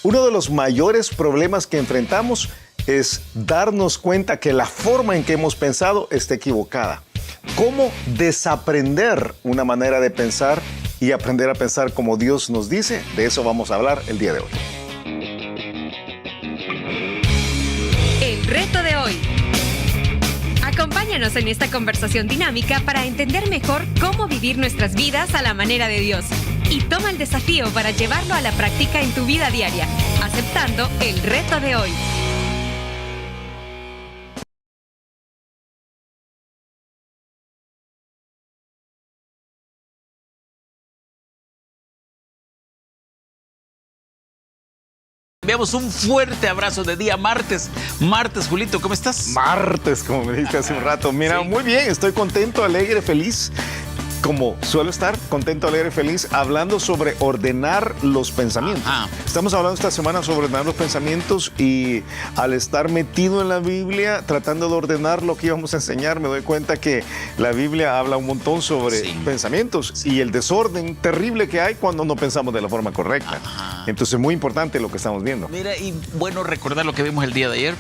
Uno de los mayores problemas que enfrentamos es darnos cuenta que la forma en que hemos pensado está equivocada. ¿Cómo desaprender una manera de pensar y aprender a pensar como Dios nos dice? De eso vamos a hablar el día de hoy. El reto de hoy. Acompáñanos en esta conversación dinámica para entender mejor cómo vivir nuestras vidas a la manera de Dios. Y toma el desafío para llevarlo a la práctica en tu vida diaria, aceptando el reto de hoy. Enviamos un fuerte abrazo de día martes. Martes, Julito, ¿cómo estás? Martes, como me dijiste hace un rato. Mira, Sí. muy bien, estoy contento, alegre, feliz. Como suelo estar, contento, alegre, feliz, hablando sobre ordenar los pensamientos. Ajá. Estamos hablando esta semana sobre ordenar los pensamientos y al estar metido en la Biblia, tratando de ordenar lo que íbamos a enseñar, me doy cuenta que la Biblia habla un montón sobre pensamientos y el desorden terrible que hay cuando no pensamos de la forma correcta. Ajá. Entonces, muy importante lo que estamos viendo. Mira, y bueno, recordar lo que vimos el día de ayer,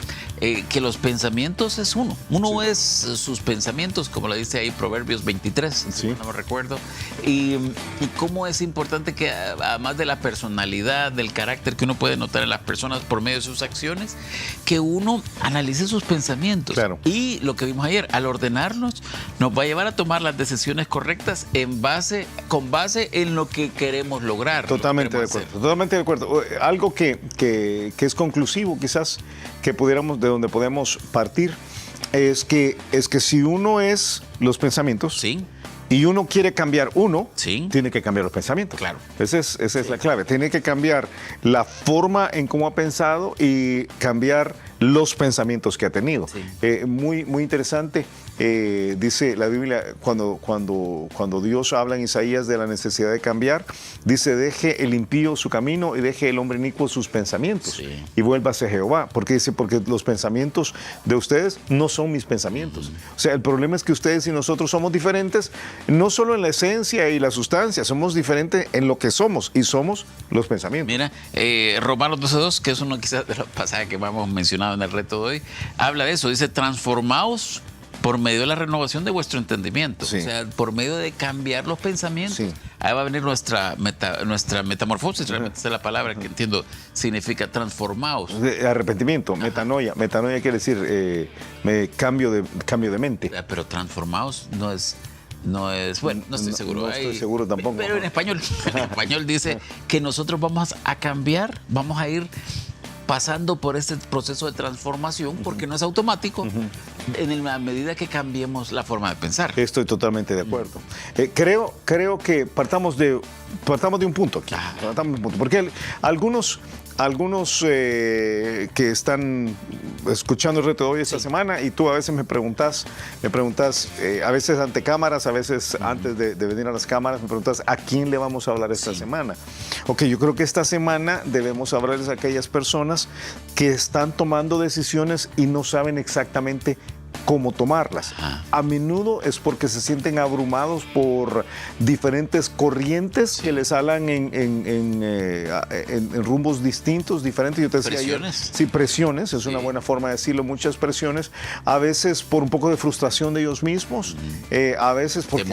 que los pensamientos es uno. Uno es sus pensamientos, como lo dice ahí Proverbios 23, Sí. no me recuerdo. Y cómo es importante que, además de la personalidad, del carácter que uno puede notar en las personas por medio de sus acciones, que uno analice sus pensamientos. Claro. Y lo que vimos ayer, al ordenarlos, nos va a llevar a tomar las decisiones correctas con base en lo que queremos lograr. Totalmente de acuerdo, totalmente de acuerdo. Algo que es conclusivo, quizás, que pudiéramos, de donde podemos partir, es que si uno es los pensamientos, Sí. y uno quiere cambiar uno, Sí. tiene que cambiar los pensamientos. Claro. Esa es la clave. Tiene que cambiar la forma en cómo ha pensado y cambiar los pensamientos que ha tenido. Sí. Muy interesante. Dice la Biblia, cuando Dios habla en Isaías de la necesidad de cambiar, dice, deje el impío su camino y deje el hombre inicuo sus pensamientos. Sí. Y vuélvase a Jehová. Porque dice, porque los pensamientos de ustedes no son mis pensamientos. O sea, el problema es que ustedes y nosotros somos diferentes, no solo en la esencia y la sustancia, somos diferentes en lo que somos, y somos los pensamientos. Mira, Romanos 12:2, que es uno quizás de los pasajes que hemos mencionado en el reto de hoy, habla de eso, dice, transformaos por medio de la renovación de vuestro entendimiento. Sí. O sea, por medio de cambiar los pensamientos. Sí. Ahí va a venir nuestra metamorfosis, realmente esa es la palabra que entiendo, significa transformaos. Arrepentimiento, metanoia. Metanoia quiere decir cambio de mente. Pero transformaos no es, bueno, no estoy seguro. No estoy seguro tampoco. Pero en español dice que nosotros vamos a cambiar, vamos a ir pasando por este proceso de transformación, porque no es automático, en la medida que cambiemos la forma de pensar. Estoy totalmente de acuerdo. Creo que partamos de un punto aquí. Partamos de un punto, porque algunos que están escuchando el reto de hoy esta semana, y tú a veces me preguntas, a veces ante cámaras, a veces antes de venir a las cámaras, me preguntas ¿a quién le vamos a hablar esta semana? Ok, yo creo que esta semana debemos hablarles a aquellas personas que están tomando decisiones y no saben exactamente cómo tomarlas. A menudo es porque se sienten abrumados por diferentes corrientes que les hablan en rumbos distintos, diferentes. Yo te decía ¿Presiones? ayer, sí, presiones, es una buena forma de decirlo, muchas presiones, a veces por un poco de frustración de ellos mismos, a veces porque...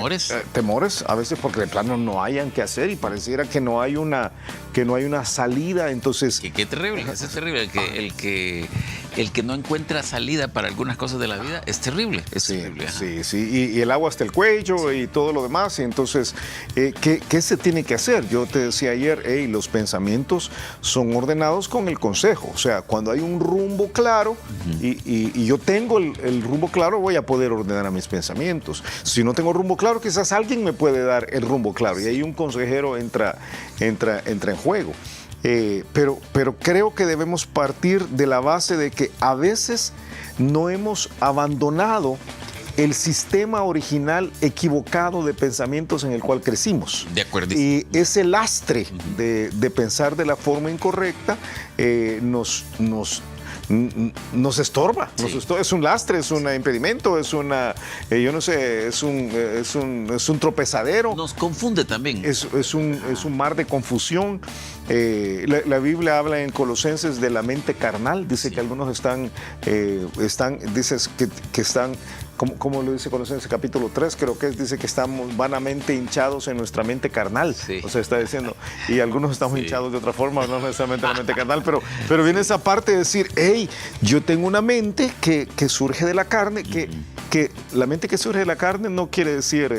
Temores, a veces porque de plano no hayan qué hacer y pareciera que no hay una salida, entonces... Qué terrible, eso es terrible, el que no encuentra salida para algunas cosas de la vida es terrible, terrible. Ajá. Sí, y el agua hasta el cuello y todo lo demás, y entonces, ¿qué se tiene que hacer? Yo te decía ayer, los pensamientos son ordenados con el consejo, o sea, cuando hay un rumbo claro y yo tengo el rumbo claro, voy a poder ordenar a mis pensamientos. Si no tengo rumbo claro, quizás alguien me puede dar el rumbo claro, y ahí un consejero entra en juego. Pero creo que debemos partir de la base de que a veces no hemos abandonado el sistema original equivocado de pensamientos en el cual crecimos. De acuerdo. Y ese lastre de pensar de la forma incorrecta nos nos estorba. Sí. Es un lastre, es un impedimento, es una, yo no sé, es un tropezadero. Nos confunde también. Es un mar de confusión. La Biblia habla en Colosenses de la mente carnal. Dice que algunos están como lo dice Colosenses capítulo 3, creo que dice que estamos vanamente hinchados en nuestra mente carnal. Sí. O sea, está diciendo, y algunos estamos hinchados de otra forma, no necesariamente la mente carnal, pero viene esa parte de decir, hey, yo tengo una mente que surge de la carne, que la mente que surge de la carne no quiere decir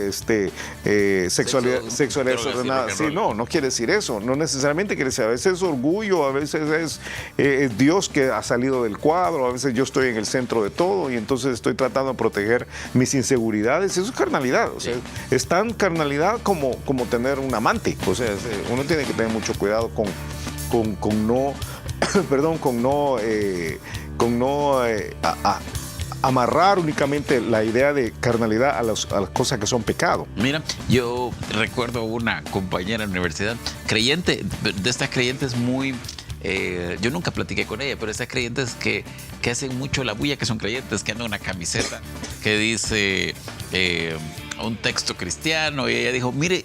sexualidad desordenada. Sí, no quiere decir eso. No necesariamente quiere decir, a veces es orgullo, a veces es Dios que ha salido del cuadro, a veces yo estoy en el centro de todo y entonces estoy tratando de proteger mis inseguridades. Eso es carnalidad. O sea, es tan carnalidad como tener un amante. O sea, uno tiene que tener mucho cuidado con no amarrar únicamente la idea de carnalidad a las cosas que son pecado. Mira, yo recuerdo una compañera en la universidad, creyente, de estas creyentes muy... yo nunca platiqué con ella, pero estas creyentes que hacen mucho la bulla, que son creyentes, que andan una camiseta que dice un texto cristiano, y ella dijo, mire,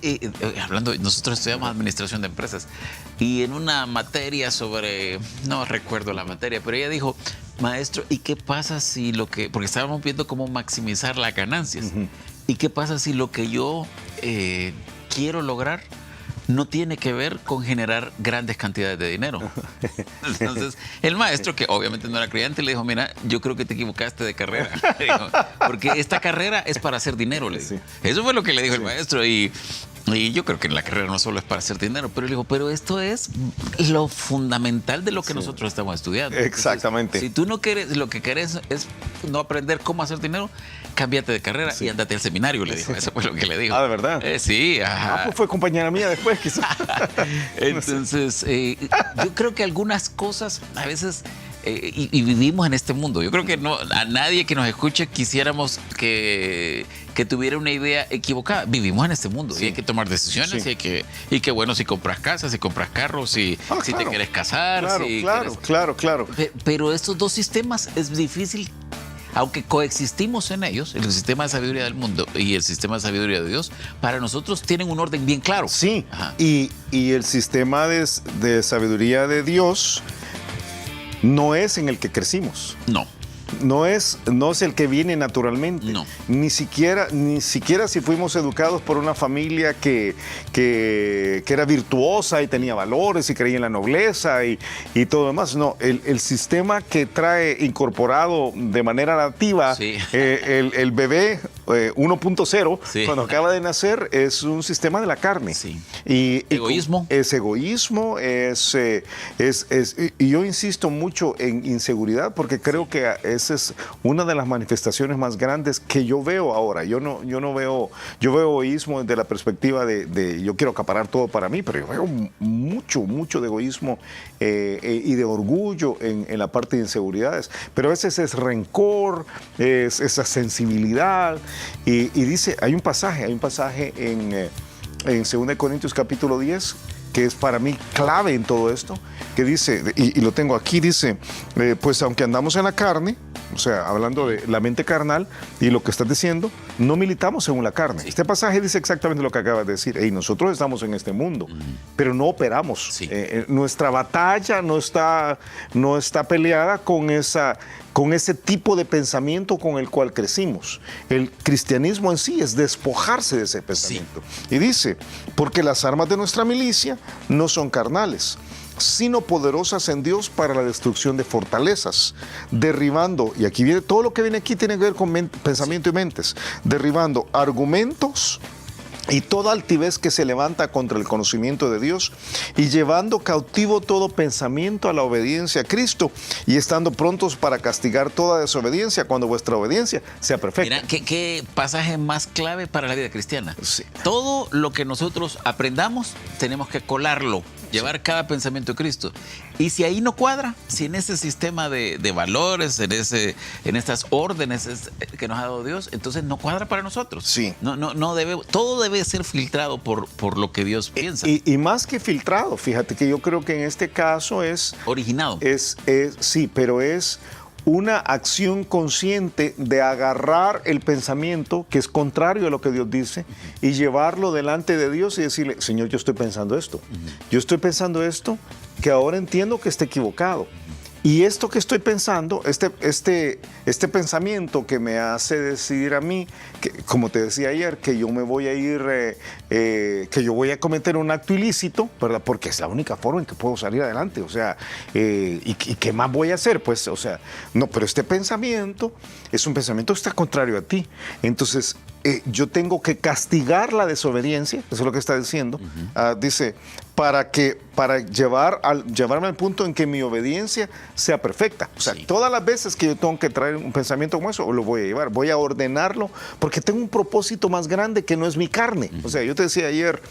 hablando, nosotros estudiamos administración de empresas, y en una materia sobre, no recuerdo la materia, pero ella dijo, maestro, ¿y qué pasa si porque estábamos viendo cómo maximizar las ganancias, ¿y qué pasa si lo que yo quiero lograr no tiene que ver con generar grandes cantidades de dinero? Entonces, el maestro, que obviamente no era creyente, le dijo, mira, yo creo que te equivocaste de carrera. Dijo, porque esta carrera es para hacer dinero, le dijo. Eso fue lo que le dijo el maestro. Y yo creo que la carrera no solo es para hacer dinero, pero le digo, pero esto es lo fundamental de lo que nosotros estamos estudiando. Exactamente. Entonces, si tú no quieres, lo que querés es no aprender cómo hacer dinero, cámbiate de carrera y ándate al seminario, le dijo. Eso fue lo que le dijo. Ah, ¿de verdad? Sí, ajá. Pues fue compañera mía después, quizás. Entonces, yo creo que algunas cosas a veces... y vivimos en este mundo. Yo creo que a nadie que nos escuche quisiéramos que tuviera una idea equivocada. Vivimos en este mundo y hay que tomar decisiones y que bueno, si compras casas, si compras carros, si te quieres casar. Claro. Pero estos dos sistemas es difícil, aunque coexistimos en ellos, el sistema de sabiduría del mundo y el sistema de sabiduría de Dios, para nosotros tienen un orden bien claro. Sí, y el sistema de sabiduría de Dios no es en el que crecimos. No es el que viene naturalmente. No. Ni siquiera si fuimos educados por una familia que era virtuosa y tenía valores y creía en la nobleza y todo lo demás. No, el sistema que trae incorporado de manera nativa el bebé 1.0, cuando acaba de nacer, es un sistema de la carne. Sí. Egoísmo. Es egoísmo, y yo insisto mucho en inseguridad porque creo que esa es una de las manifestaciones más grandes que yo veo ahora. Yo veo egoísmo desde la perspectiva de yo quiero acaparar todo para mí, pero yo veo mucho de egoísmo y de orgullo en la parte de inseguridades. Pero a veces es rencor, es esa sensibilidad. Y dice, hay un pasaje en 2 Corintios capítulo 10, que es para mí clave en todo esto, que dice, y lo tengo aquí, dice, pues aunque andamos en la carne, o sea, hablando de la mente carnal y lo que estás diciendo, no militamos según la carne. Sí. Este pasaje dice exactamente lo que acabas de decir. Nosotros estamos en este mundo, pero no operamos. Sí. Nuestra batalla no está peleada con ese tipo de pensamiento con el cual crecimos. El cristianismo en sí es despojarse de ese pensamiento. Sí. Y dice, porque las armas de nuestra milicia no son carnales, sino poderosas en Dios para la destrucción de fortalezas, derribando, y aquí viene todo lo que viene aquí tiene que ver con pensamiento y mentes, derribando argumentos y toda altivez que se levanta contra el conocimiento de Dios, y llevando cautivo todo pensamiento a la obediencia a Cristo, y estando prontos para castigar toda desobediencia cuando vuestra obediencia sea perfecta. Mira, ¿qué pasaje más clave para la vida cristiana? Sí. Todo lo que nosotros aprendamos tenemos que colarlo llevar cada pensamiento a Cristo. Y si ahí no cuadra, si en ese sistema de valores, en estas órdenes que nos ha dado Dios, entonces no cuadra para nosotros. Sí. No debe, todo debe ser filtrado por lo que Dios piensa. Y más que filtrado, fíjate que yo creo que en este caso es... Originado. Sí, pero es una acción consciente de agarrar el pensamiento que es contrario a lo que Dios dice y llevarlo delante de Dios y decirle, Señor, yo estoy pensando esto. Yo estoy pensando esto que ahora entiendo que está equivocado. Y esto que estoy pensando, este pensamiento que me hace decidir a mí, que, como te decía ayer, que yo me voy a ir, que yo voy a cometer un acto ilícito, ¿verdad? Porque es la única forma en que puedo salir adelante. O sea, ¿y qué más voy a hacer? Pues, o sea, no, pero este pensamiento es un pensamiento que está contrario a ti. Entonces, yo tengo que castigar la desobediencia, eso es lo que está diciendo. Dice, para llevarme al punto en que mi obediencia sea perfecta. O sea, todas las veces que yo tengo que traer un pensamiento como eso, lo voy a llevar, voy a ordenarlo, porque tengo un propósito más grande que no es mi carne. O sea, yo te decía ayer,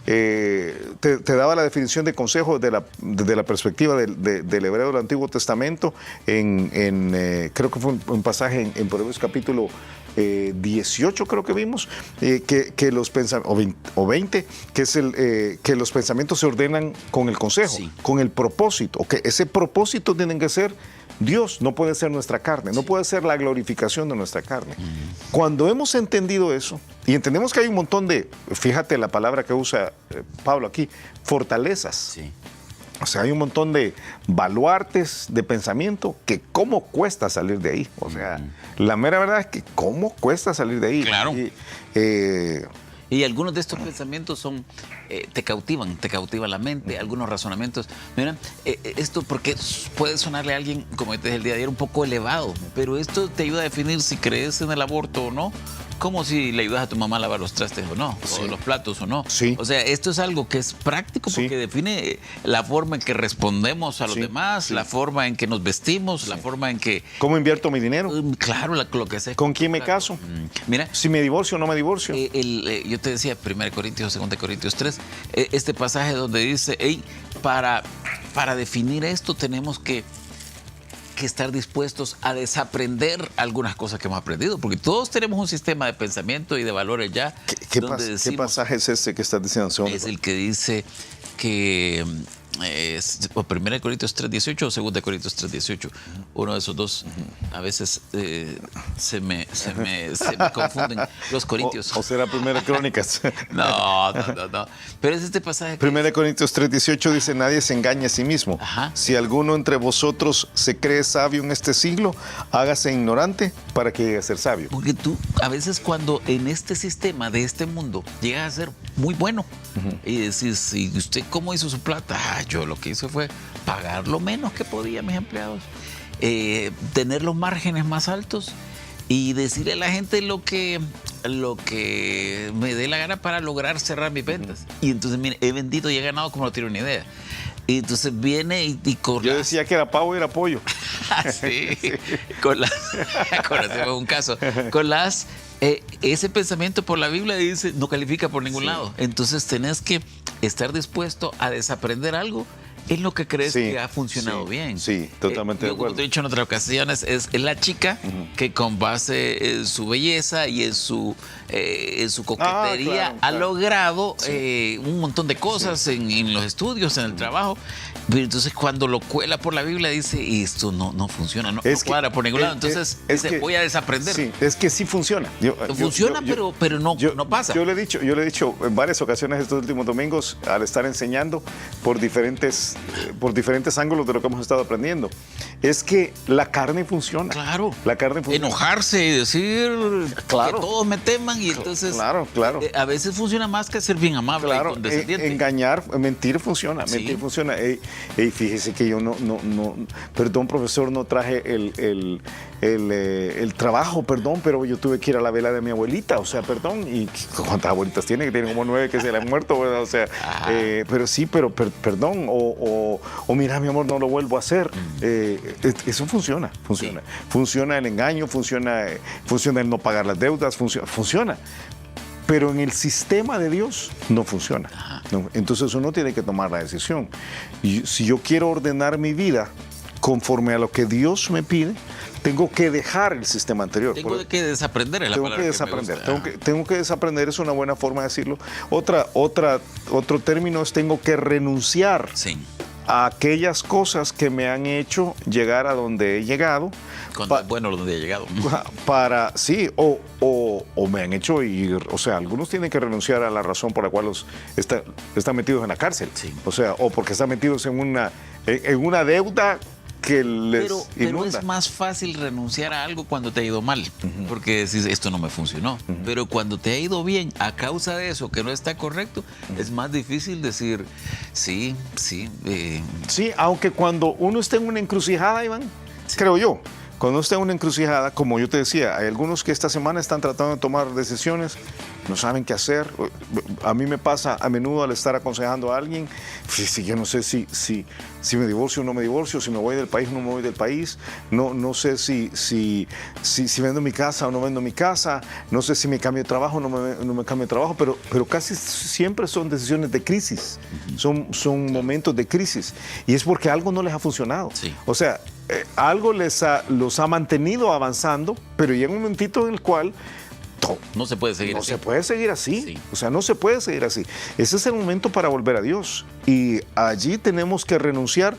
te daba la definición de consejo desde la perspectiva del hebreo del Antiguo Testamento, creo que fue un pasaje en Proverbios capítulo 18 creo que vimos, que los pensamientos, o 20, que es que los pensamientos se ordenan con el consejo, con el propósito, que ese propósito tiene que ser Dios, no puede ser nuestra carne, no puede ser la glorificación de nuestra carne. Cuando hemos entendido eso, y entendemos que hay un montón de, fíjate la palabra que usa Pablo aquí, fortalezas. Sí. O sea, hay un montón de baluartes de pensamiento que cómo cuesta salir de ahí. O sea, la mera verdad es que cómo cuesta salir de ahí. Claro. Y algunos de estos pensamientos te cautivan la mente, algunos razonamientos. Mira, esto porque puede sonarle a alguien, como te dije el día de ayer, un poco elevado, pero esto te ayuda a definir si crees en el aborto o no. Como si le ayudas a tu mamá a lavar los trastes o no, o los platos o no. Sí. O sea, esto es algo que es práctico porque define la forma en que respondemos a los demás, la forma en que nos vestimos, la forma en que... ¿Cómo invierto mi dinero? Claro, lo que sé. ¿Con quién me caso? Mira, si me divorcio o no me divorcio. Yo te decía, 1 Corintios, 2 Corintios 3, este pasaje donde dice, para definir esto tenemos que estar dispuestos a desaprender algunas cosas que hemos aprendido, porque todos tenemos un sistema de pensamiento y de valores ya. ¿Qué pasaje es este que estás diciendo? Es el que dice que es 1 Corintios 3:18 o 2 Corintios 3:18, uno de esos dos. A veces se me confunden los corintios. O será 1 Crónicas. No. Pero es este pasaje. 1 Corintios 3:18 dice, nadie se engaña a sí mismo. Si alguno entre vosotros se cree sabio en este siglo, hágase ignorante para que llegue a ser sabio. Porque tú, a veces cuando en este sistema de este mundo llegas a ser muy bueno y decís, ¿y usted cómo hizo su plata? Yo lo que hice fue pagar lo menos que podía a mis empleados, tener los márgenes más altos y decirle a la gente lo que me dé la gana para lograr cerrar mis ventas. Y entonces, mire, he vendido y he ganado como no tiene una idea. Y entonces viene y con Yo decía que era pavo y era pollo. Sí. Conocemos un caso. Ese pensamiento por la Biblia dice, no califica por ningún lado. Entonces tenés que estar dispuesto a desaprender algo en lo que crees que ha funcionado bien. Sí, totalmente de acuerdo. Como te he dicho en otras ocasiones, es la chica que con base en su belleza y en su coquetería ha logrado un montón de cosas en los estudios, en el trabajo. Pero entonces cuando lo cuela por la Biblia dice, esto no funciona, no cuadra por ningún lado. Entonces dice, voy a desaprender. Sí, es que sí funciona. Pero no pasa. Yo le he dicho en varias ocasiones estos últimos domingos, al estar enseñando por diferentes ángulos de lo que hemos estado aprendiendo, es que la carne funciona. Claro. La carne funciona. Enojarse y decir que todos me teman y entonces... Claro. A veces funciona más que ser bien amable y condescendiente. Engañar, mentir funciona. Mentir funciona. Fíjese que yo perdón, profesor, no traje el trabajo, perdón, pero yo tuve que ir a la vela de mi abuelita, o sea, perdón. ¿Y cuántas abuelitas tiene? Que tiene como 9 que se le han muerto, ¿verdad? O sea, pero perdón, o mira, mi amor, no lo vuelvo a hacer. Eso funciona. Funciona el engaño, funciona el no pagar las deudas, funciona. pero en el sistema de Dios no funciona. ¿No? Entonces uno tiene que tomar la decisión. Y si yo quiero ordenar mi vida conforme a lo que Dios me pide, tengo que dejar el sistema anterior. Tengo que desaprender, es la Tengo palabra que me desaprender. gusta. Tengo que desaprender, es una buena forma de decirlo. Otro término es tengo que renunciar Sí. a aquellas cosas que me han hecho llegar a donde he llegado. Cuando es bueno donde he llegado. Para, sí, o me han hecho ir, o sea, algunos tienen que renunciar a la razón por la cual están metidos en la cárcel. Sí. O sea, o porque están metidos en una deuda que les Pero inunda. es más fácil renunciar a algo cuando te ha ido mal, porque decís, esto no me funcionó. Pero cuando te ha ido bien, a causa de eso que no está correcto, es más difícil decir, sí. Sí, aunque cuando uno está en una encrucijada, Iván, creo yo, cuando uno está en una encrucijada, como yo te decía, hay algunos que esta semana están tratando de tomar decisiones, no saben qué hacer. A mí me pasa a menudo al estar aconsejando a alguien, si yo no sé si me divorcio o no me divorcio, si me voy del país o no me voy del país, no sé si vendo mi casa o no vendo mi casa, no sé si me cambio de trabajo o no me cambio de trabajo, pero casi siempre son decisiones de crisis, son momentos de crisis, y es porque algo no les ha funcionado. Sí. O sea, algo los ha mantenido avanzando, pero llega un momentito en el cual No se puede seguir no así. se puede seguir así. Sí. O sea, no se puede seguir así. Ese es el momento para volver a Dios. Y allí tenemos que renunciar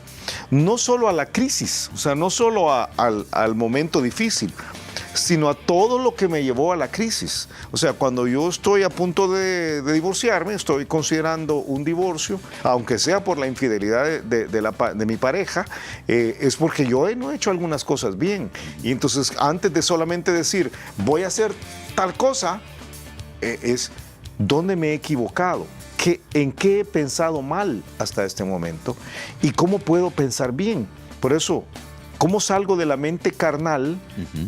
no solo a la crisis, o sea, no solo al momento difícil, sino a todo lo que me llevó a la crisis. O sea, cuando yo estoy a punto de divorciarme, estoy considerando un divorcio, aunque sea por la infidelidad de mi pareja, es porque yo no he hecho algunas cosas bien. Y entonces, antes de solamente decir, voy a hacer tal cosa, es dónde me he equivocado, en qué he pensado mal hasta este momento y cómo puedo pensar bien. Por eso, ¿cómo salgo de la mente carnal?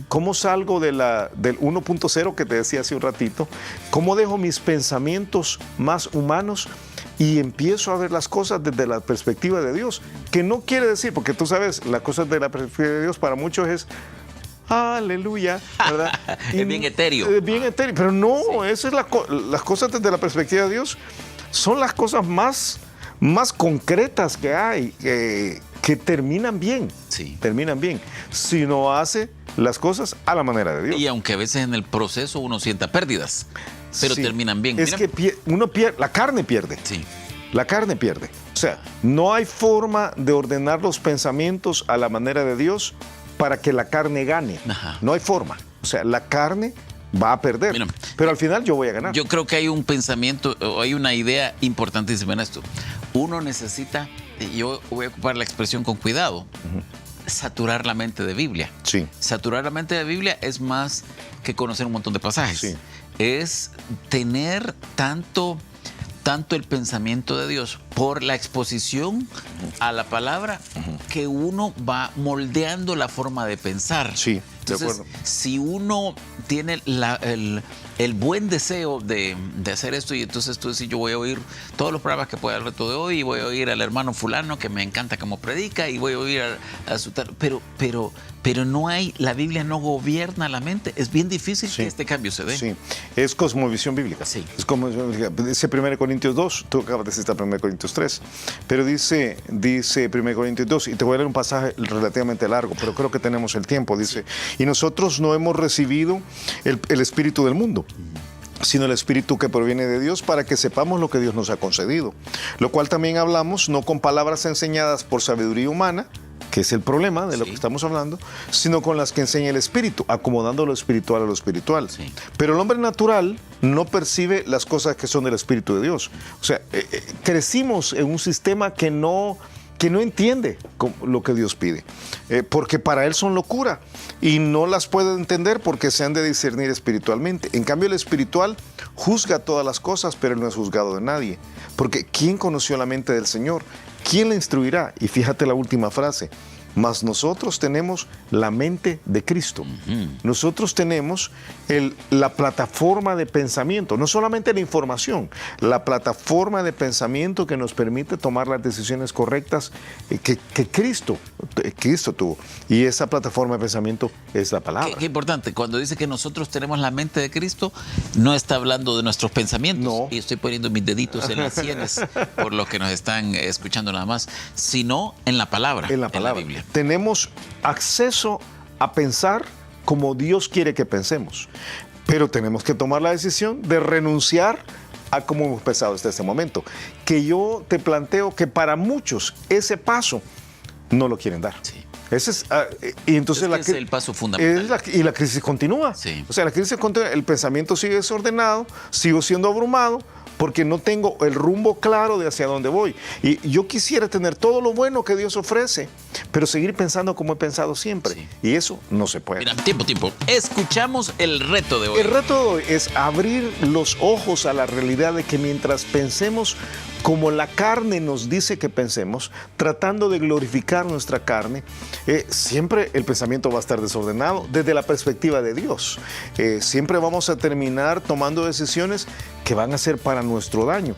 ¿Cómo salgo del 1.0 que te decía hace un ratito? ¿Cómo dejo mis pensamientos más humanos y empiezo a ver las cosas desde la perspectiva de Dios? Que no quiere decir, porque tú sabes, las cosas de la perspectiva de Dios para muchos es aleluya, ¿verdad? Es bien etéreo. Es bien etéreo, pero no, esa es las cosas desde la perspectiva de Dios son las cosas más concretas que hay, que terminan bien, Sí. terminan bien, si no hace las cosas a la manera de Dios. Y aunque a veces en el proceso uno sienta pérdidas, pero Sí. terminan bien. Es Mira. que uno pierde, la carne pierde. Sí. La carne pierde. O sea, no hay forma de ordenar los pensamientos a la manera de Dios para que la carne gane. Ajá. No hay forma. O sea, la carne va a perder. Mira, pero al final yo voy a ganar. Yo creo que hay un pensamiento, o hay una idea importantísima en esto. Uno necesita, y yo voy a ocupar la expresión con cuidado, saturar la mente de Biblia. Sí. Saturar la mente de Biblia es más que conocer un montón de pasajes. Sí. Es tener tanto el pensamiento de Dios por la exposición a la palabra que uno va moldeando la forma de pensar. Sí, de Entonces, acuerdo. si uno tiene el buen deseo de hacer esto y entonces tú decís, yo voy a oír todos los programas que pueda el resto de hoy y voy a oír al hermano fulano que me encanta cómo predica y voy a oír a su tal, pero no hay, la Biblia no gobierna la mente. Es bien difícil Sí. que este cambio se dé. Sí, es cosmovisión bíblica. Sí. Es cosmovisión bíblica. Dice 1 Corintios 2, tú acabas de citar 1 Corintios 3, pero dice 1 Corintios 2, y te voy a leer un pasaje relativamente largo, pero creo que tenemos el tiempo. Dice, y nosotros no hemos recibido el espíritu del mundo, sino el espíritu que proviene de Dios para que sepamos lo que Dios nos ha concedido. Lo cual también hablamos no con palabras enseñadas por sabiduría humana, que es el problema de lo Sí. que estamos hablando, sino con las que enseña el Espíritu, acomodando lo espiritual a lo espiritual. Sí. Pero el hombre natural no percibe las cosas que son del Espíritu de Dios. O sea, crecimos en un sistema que no entiende lo que Dios pide, porque para él son locura y no las puede entender porque se han de discernir espiritualmente. En cambio, el espiritual juzga todas las cosas, pero él no es juzgado de nadie, porque ¿quién conoció la mente del Señor? ¿Quién le instruirá? Y fíjate la última frase, mas nosotros tenemos la mente de Cristo. Nosotros tenemos la plataforma de pensamiento, no solamente la información, la plataforma de pensamiento que nos permite tomar las decisiones correctas que Cristo tuvo. Y esa plataforma de pensamiento es la palabra. Qué importante, cuando dice que nosotros tenemos la mente de Cristo, no está hablando de nuestros pensamientos. No. Y estoy poniendo mis deditos en las sienes por los que nos están escuchando nada más, sino en la palabra, En la palabra. Biblia. Tenemos acceso a pensar como Dios quiere que pensemos, pero tenemos que tomar la decisión de renunciar a cómo hemos pensado hasta este momento. Que yo te planteo que para muchos ese paso no lo quieren dar. Sí. Ese es, y entonces Es el paso fundamental. y la crisis continúa. Sí. O sea, la crisis continúa, el pensamiento sigue desordenado, sigo siendo abrumado, porque no tengo el rumbo claro de hacia dónde voy. Y yo quisiera tener todo lo bueno que Dios ofrece, pero seguir pensando como he pensado siempre. Sí. Y eso no se puede. Mira, tiempo. Escuchamos el reto de hoy. El reto de hoy es abrir los ojos a la realidad de que mientras pensemos como la carne nos dice que pensemos, tratando de glorificar nuestra carne, siempre el pensamiento va a estar desordenado desde la perspectiva de Dios. Siempre vamos a terminar tomando decisiones que van a ser para nuestro daño.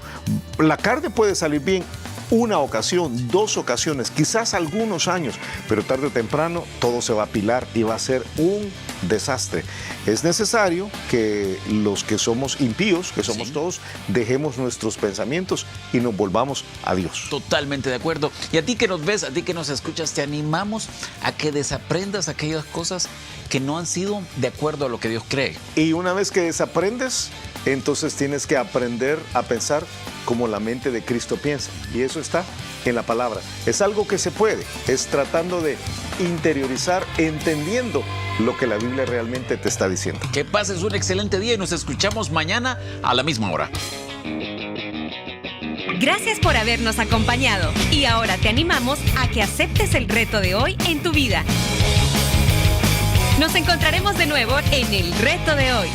La carne puede salir bien una ocasión, 2 ocasiones, quizás algunos años, pero tarde o temprano todo se va a apilar y va a ser un desastre. Es necesario que los que somos impíos, que somos todos, dejemos nuestros pensamientos y nos volvamos a Dios. Totalmente de acuerdo. Y a ti que nos ves, a ti que nos escuchas, te animamos a que desaprendas aquellas cosas que no han sido de acuerdo a lo que Dios cree. Y una vez que desaprendes, entonces tienes que aprender a pensar como la mente de Cristo piensa. Y eso está en la palabra. Es algo que se puede, es tratando de interiorizar, entendiendo lo que la Biblia realmente te está diciendo. Que pases un excelente día y nos escuchamos mañana a la misma hora. Gracias por habernos acompañado y ahora te animamos a que aceptes el reto de hoy en tu vida. Nos encontraremos de nuevo en el reto de hoy.